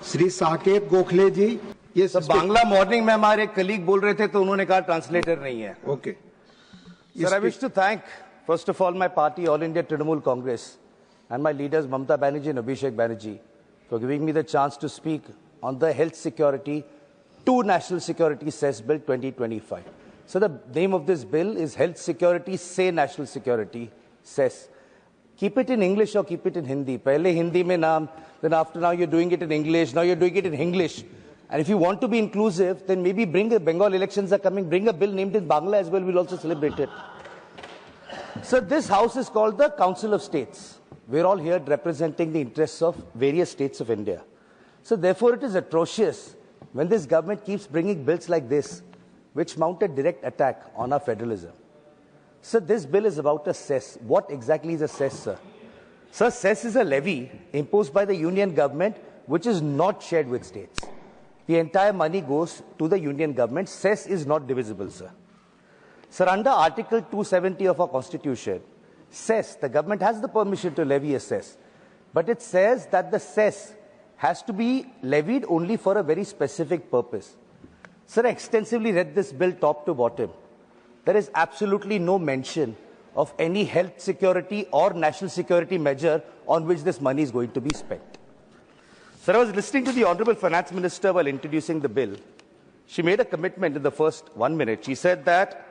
श्री साकेत गोखले जी, ये sir Bangla morning में हमारे कलीग बोल रहे थे तो उन्होंने कहा ट्रांसलेटर नहीं है. Okay. Sir, I wish to thank first of all my party, All India Trinamool Congress, and my leaders Mamata Banerjee and Abhishek Banerjee for giving me the chance to speak on the Health Security to National Security Cess Bill 2025. So the name of this bill is Health Security Say National Security Cess. Keep it in English or keep it in Hindi. Pehle Hindi mein naam, then after now you're doing it in English, now you're doing it in English. And if you want to be inclusive, then maybe bring a Bengal elections are coming, bring a bill named in Bangla as well, we'll also celebrate it. So this house is called the Council of States. We're all here representing the interests of various states of India. So therefore it is atrocious when this government keeps bringing bills like this, which mount a direct attack on our federalism. So this bill is about a cess. What exactly is a cess, sir? Sir, cess is a levy imposed by the union government which is not shared with states. The entire money goes to the union government. Cess is not divisible, sir. Sir, under Article 270 of our Constitution, cess, the government has the permission to levy a cess. But it says that the cess has to be levied only for a very specific purpose. Sir, I extensively read this bill top to bottom. There is absolutely no mention of any health security or national security measure on which this money is going to be spent. Sir, I was listening to the Honorable Finance Minister while introducing the bill. She made a commitment in the first 1 minute. She said that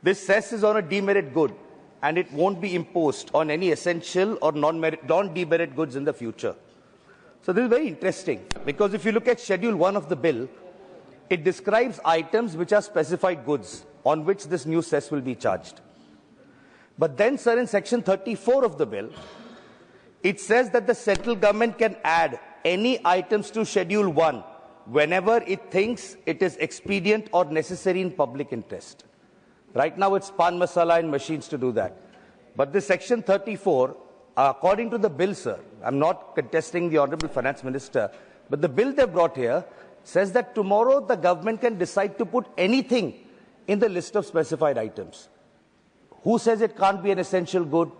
this cess is on a demerit good and it won't be imposed on any essential or non-demerit goods in the future. So this is very interesting because if you look at Schedule 1 of the bill, it describes items which are specified goods on which this new cess will be charged. But then, sir, in Section 34 of the bill, it says that the central government can add any items to Schedule 1 whenever it thinks it is expedient or necessary in public interest. Right now, it's pan masala and machines to do that. But this Section 34, according to the bill, sir, I'm not contesting the Honorable Finance Minister, but the bill they brought here says that tomorrow the government can decide to put anything in the list of specified items. Who says it can't be an essential good?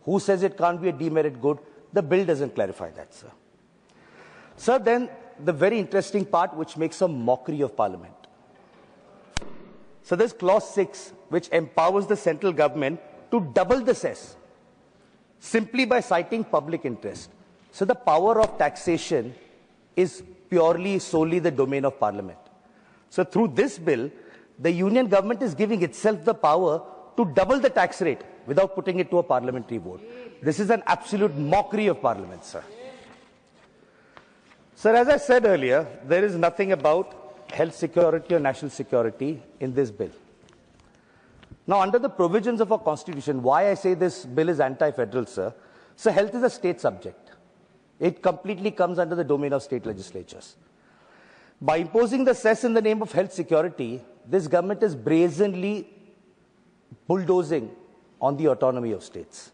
Who says it can't be a demerit good? The bill doesn't clarify that, sir. Sir, then the very interesting part which makes a mockery of Parliament. So there's Clause 6 which empowers the central government to double the cess simply by citing public interest. So the power of taxation is purely, solely the domain of Parliament. So through this bill, the union government is giving itself the power to double the tax rate without putting it to a parliamentary vote. This is an absolute mockery of Parliament, sir. Sir, as I said earlier, there is nothing about health security or national security in this bill. Now, under the provisions of our Constitution, why I say this bill is anti-federal, sir? So health is a state subject. It completely comes under the domain of state legislatures. By imposing the cess in the name of health security, this government is brazenly bulldozing on the autonomy of states.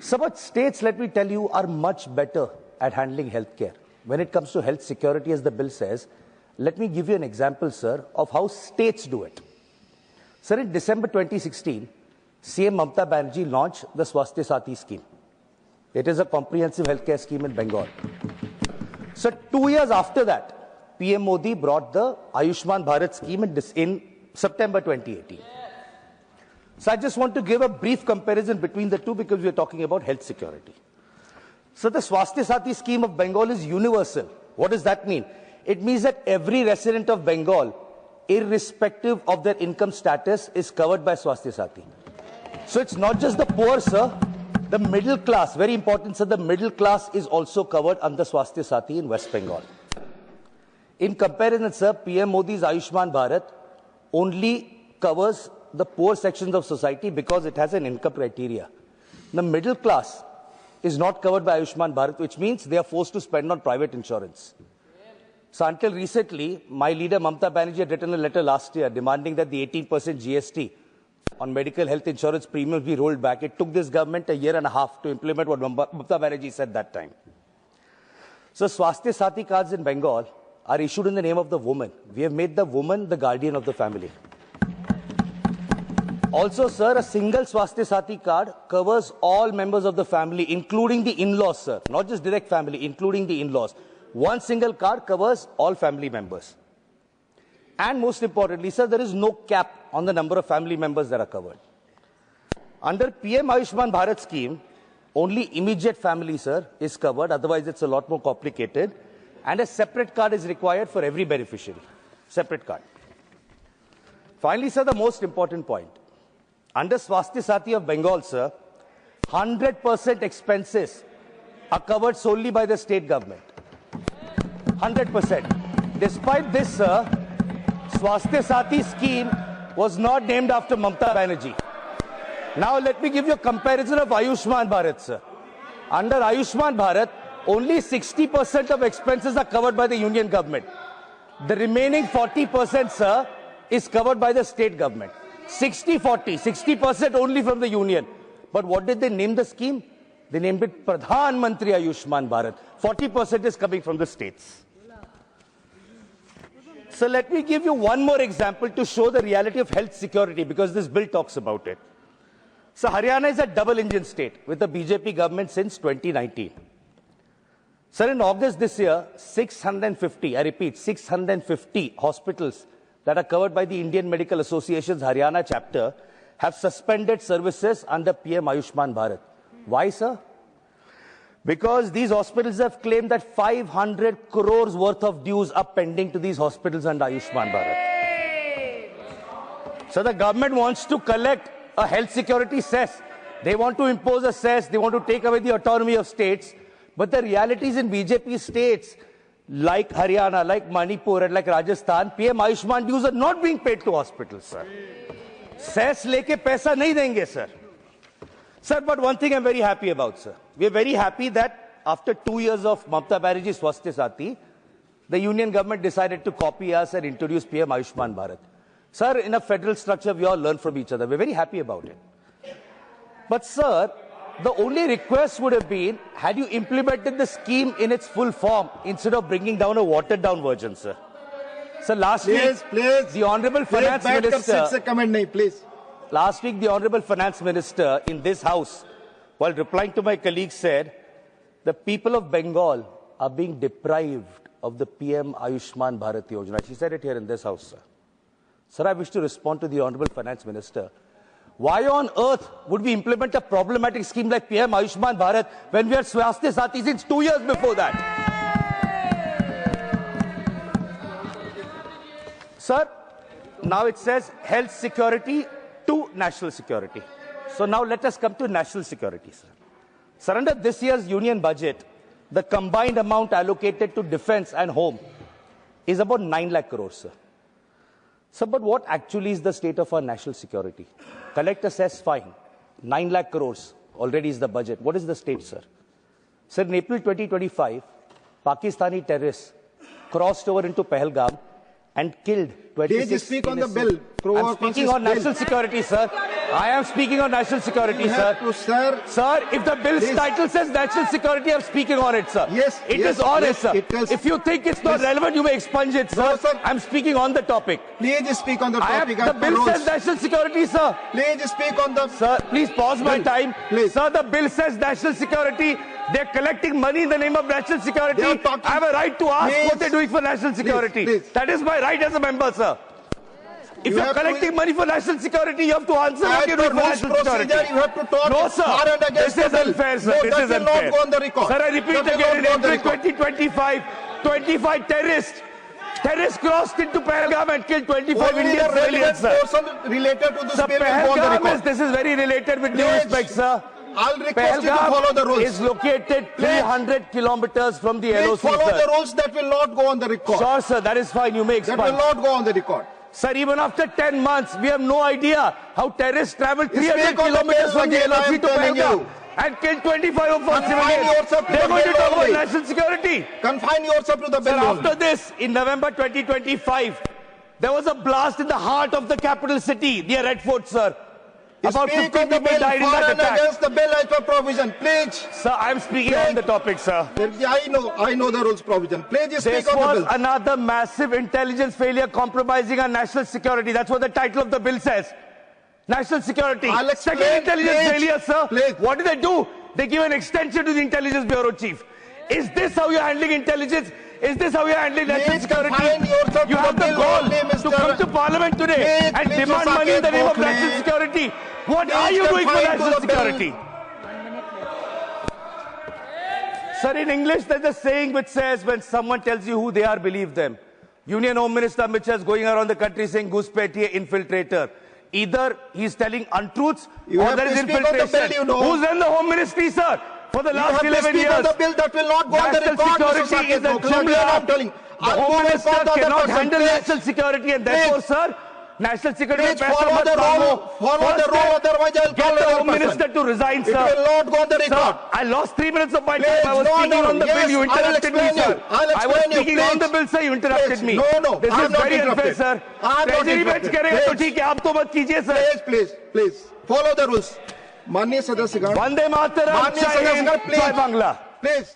So, but states, let me tell you, are much better at handling healthcare. When it comes to health security, as the bill says, let me give you an example, sir, of how states do it. Sir, in December 2016, CM Mamata Banerjee launched the Swasthya Sathi scheme. It is a comprehensive healthcare scheme in Bengal. So 2 years after that, PM Modi brought the Ayushman Bharat scheme in September 2018. So I just want to give a brief comparison between the two because we are talking about health security. So the Swasthya Sathi scheme of Bengal is universal. What does that mean? It means that every resident of Bengal, irrespective of their income status, is covered by Swasthya Sathi. So it's not just the poor, sir. The middle class, very important, sir, the middle class is also covered under Swasthya Sathi in West Bengal. In comparison, sir, PM Modi's Ayushman Bharat only covers the poor sections of society because it has an income criteria. The middle class is not covered by Ayushman Bharat, which means they are forced to spend on private insurance. So until recently, my leader Mamata Banerjee had written a letter last year demanding that the 18% GST on medical health insurance premiums be rolled back. It took this government 1.5 years to implement what Mamata Banerjee said that time. So Swasthya Sathi cards in Bengal are issued in the name of the woman. We have made the woman the guardian of the family. Also, sir, a single Swasthya Sathi card covers all members of the family, including the in-laws, sir. Not just direct family, including the in-laws. One single card covers all family members. And most importantly, sir, there is no cap on the number of family members that are covered. Under PM Ayushman Bharat scheme, only immediate family, sir, is covered. Otherwise, it's a lot more complicated. And a separate card is required for every beneficiary. Separate card. Finally, sir, the most important point. Under Swasthya Sathi of Bengal, sir, 100% expenses are covered solely by the state government. 100%. Despite this, sir, Swasthya Sathi scheme was not named after Mamata Banerjee. Now let me give you a comparison of Ayushman Bharat, sir. Under Ayushman Bharat, only 60% of expenses are covered by the union government. The remaining 40%, sir, is covered by the state government. 60-40, 60% only from the union. But what did they name the scheme? They named it Pradhan Mantri Ayushman Bharat. 40% is coming from the states. So let me give you one more example to show the reality of health security, because this bill talks about it. So Haryana is a double-engine state with the BJP government since 2019. Sir, in August this year, 650, I repeat, 650 hospitals that are covered by the Indian Medical Association's Haryana chapter have suspended services under PM Ayushman Bharat. Why, sir? Because these hospitals have claimed that 500 crores worth of dues are pending to these hospitals under Ayushman Bharat. So the government wants to collect a health security cess. They want to impose a cess. They want to take away the autonomy of states. But the realities in BJP states, like Haryana, like Manipur, and like Rajasthan, PM Ayushman dues are not being paid to hospitals, sir. Cess leke paisa nahi denge, sir. Sir, but one thing I'm very happy about, sir. We are very happy that after 2 years of Mamata Banerjee Swasthya Sathi, the union government decided to copy us and introduce PM Ayushman Bharat. Sir, in a federal structure, we all learn from each other. We're very happy about it. But, sir, the only request would have been, had you implemented the scheme in its full form instead of bringing down a watered-down version, sir. So last week, the Honorable Finance Minister... Last week, the Honorable Finance Minister in this House, while replying to my colleague, said, the people of Bengal are being deprived of the PM Ayushman Bharat Yojana. She said it here in this House, sir. Sir, I wish to respond to the Honorable Finance Minister. Why on earth would we implement a problematic scheme like PM Ayushman Bharat when we had Swasthya Sathi since 2 years before that? Sir, now it says health security to national security. So now let us come to national security, sir. Sir, under this year's union budget, the combined amount allocated to defense and home is about 9 lakh crores, sir. Sir, but what actually is the state of our national security? Collect a cess fine, 9 lakh crores already is the budget. What is the state, sir? Sir, in April 2025, Pakistani terrorists crossed over into Pahalgam and killed 26 Please speak on the bill. I'm speaking on national security, sir. I am speaking on national security, sir. Sir, if the bill's title says national security, I'm speaking on it, sir. Yes, it is on it, sir. If you think it's not relevant, you may expunge it, sir. No, sir. I'm speaking on the topic. Please speak on the topic. The bill says national security, sir. Please speak on the... Sir, please pause my time. Please. Sir, the bill says national security. They're collecting money in the name of national security. I have a right to ask what they're doing for national security. Please. That is my right as a member, sir. If you're collecting money for national security, you have to answer what you're doing for national security. You have to talk no, sir. This is unfair, sir. This is unfair. Go on the record. Sir, I repeat again, in April 2025, 25 terrorists crossed into Pahalgam and killed 25 Indian civilians, sir. Related to this Sir, bill, go on the Pahalgam record. this is very related with due respect, sir. I'll request you to follow the rules. Is located 300 kilometers from the LOC, follow sir. the rules. That will not go on the record. Sure, sir. That is fine. You may expunge. That will not go on the record. Sir, even after 10 months, we have no idea how terrorists traveled 300 kilometers from the LOC to Pahalgam and killed 25 of our civilians. They are going to talk about national security. Confine yourself to the bill. Sir, after this, in November 2025, there was a blast in the heart of the capital city, near Red Fort, sir. About 50 people died in that attack. Against the bill as per provision, please. Sir, I am speaking on the topic, sir. I know the rules provision. Please speak this on the bill. was another massive intelligence failure compromising our national security. That's what the title of the bill says. National security. Second intelligence failure, sir. What do? They give an extension to the intelligence bureau chief. Is this how you're handling intelligence? Is this how you are handling national Please security? confine yourself You to have the the bill gall only, to Mr. come to Parliament today and Please, demand money in the name of Gokhale. national security. What Please are you doing for confine to national the bill. security? Sir, in English, there's a saying which says when someone tells you who they are, believe them. Union Home Minister Amit Shah is going around the country saying Ghuspaitiya infiltrator. Either he's telling untruths You or have there is to speak on the infiltration. bill, you know. Who's in the Home Ministry, sir? For the You last have to 11 speak years. on the bill that will not go on the National record, Mr. security is Saket a Gokhale. Again, jumla. I'm telling. The Home Minister cannot handle national security and therefore, Please. sir, national security Please follow the rule. Follow the rule, otherwise I'll get call the another Home person. Minister to resign, It sir. will not go on the record. Sir, I lost 3 minutes of my Please, time. I was no, speaking no, on the yes, bill. You I will interrupted me, explain you. sir. I'll I was explain you, speaking on please. the bill, sir. You interrupted Please. me. No, This I'm is not very unfair, interrupted. sir. I'm not Treasury bench interrupted. करेगा तो Please. ठीक है. आप तो मत कीजिए, sir. Please. Follow the rules. माननीय सदस्यगण. वंदे मातरम, माननीय जय हिंद, सदस्यगण, जय बांग्ला. Please.